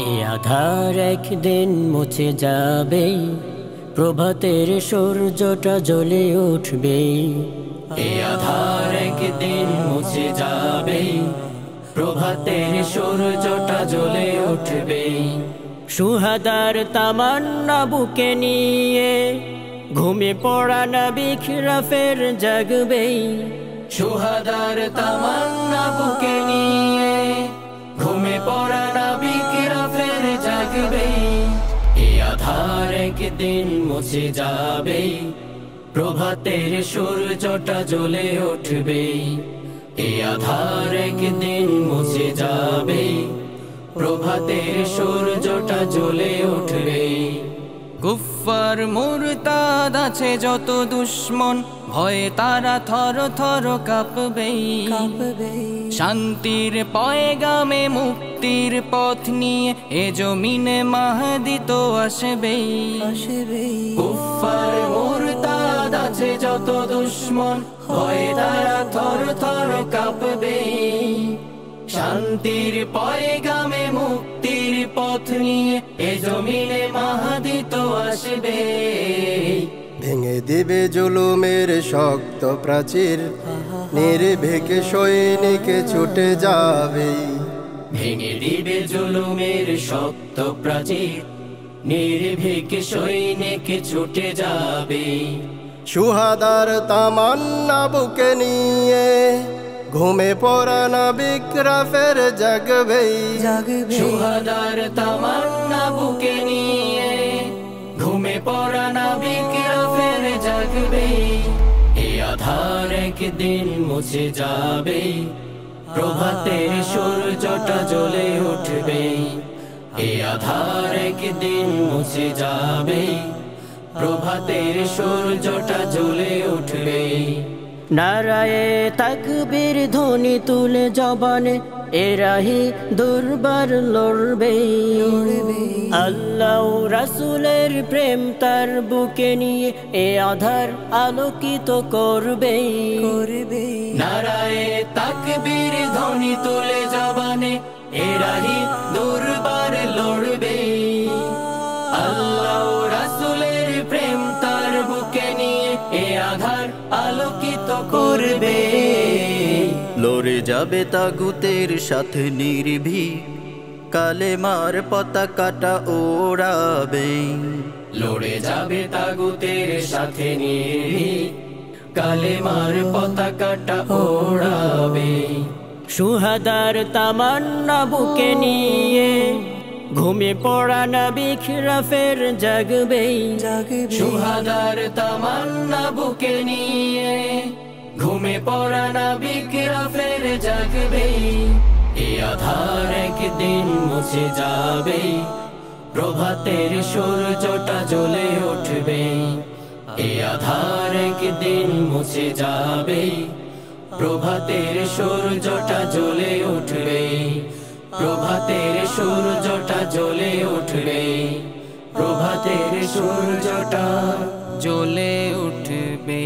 এ আধার একদিন মুছে যাবে, প্রভাতের সূর্যটা জ্বলে উঠবে। এ আধার একদিন মুছে যাবে, প্রভাতের সূর্যটা জ্বলে উঠবে। শুহাদার তামান্না বুকে নিয়ে ঘুমে পড়া নবী ফের জাগবে। শুহাদার তামান্না বুকে নিয়ে ঘুমে পড়া নবী ফের জাগবে। এ আধার একদিন মুছে যাবে, প্রভাতের সূর্যটা জ্বলে উঠবে। এ আধার একদিন মুছে যাবে, প্রভাতের সূর্যটা জ্বলে উঠবে। কুফফার মুরতাদ আছে যত দুশ্মন, ভয়ে তারা থর থর কাঁপবে। শান্তির পয়গামে মুক্তির পথ নিয়ে এ জমিনে মাহদি তো আসবে। কুফফার মুরতাদ আছে যত দুশ্মন, ভয়ে তারা থর থর কাঁপবে। শান্তির পয়গামে মুক্তির পথ নিয়ে এ জমিনে মাহদি তো আসবে। ভেঙে দিবে জুলুমের শক্ত প্রাচীর, নির্ভীক সৈনিক ছুটে যাবে। ভেঙে দিবে জুলুমের শক্ত প্রাচীর, নির্ভীক সৈনিক ছুটে যাবে। শুহাদার তামান্না বুকে নিয়ে ঘুমে পড়া নবী ফের জাগবে। শুহাদার তামান্না বুকে নিয়ে ঘুমে পড়া নবী ফের জাগবে। এ আধার একদিন মুছে যাবে, প্রভাতের সূর্যটা জ্বলে উঠবে। এ আধার একদিন মুছে যাবে, প্রভাতের সূর্যটা জ্বলে উঠবে। নারায়ে তাকবীর ধ্বনি তুলে জবানে এরাহি দুর্বার লড়বে। আল্লাহ রাসূলের প্রেম তার বুকে নিয়ে এ আধার আলোকিত করবে। নারায়ে তাকবীর ধ্বনি তুলে জবানে এরাহি দুর্বার লড়বে। আল্লাহ রাসূলের প্রেম তার বুকে নিয়ে এ আধার আলোকিত করবে। লড়ে যাবে তাগুতের সাথে নির্ভীক, কালেমার পতাকাটা ওড়াবে। লড়ে যাবে তাগুতের সাথে নির্ভীক, কালেমার পতাকাটা ওড়াবে। শুহাদার তামান্না বুকে নিয়ে ঘুমে পড়া নবী ফের জাগবে। শুহাদার তামান্না বুকে নিয়ে ঘুমে পড়া নবী ফের জাগবে। এ আধার একদিন মুছে যাবে, প্রভাতের সূর্যটা জ্বলে উঠবে। এ আধার একদিন মুছে যাবে, প্রভাতের সূর্যটা জ্বলে উঠবে। প্রভাতের সূর্যটা জ্বলে উঠবে, প্রভাতের সূর্যটা জ্বলে উঠবে।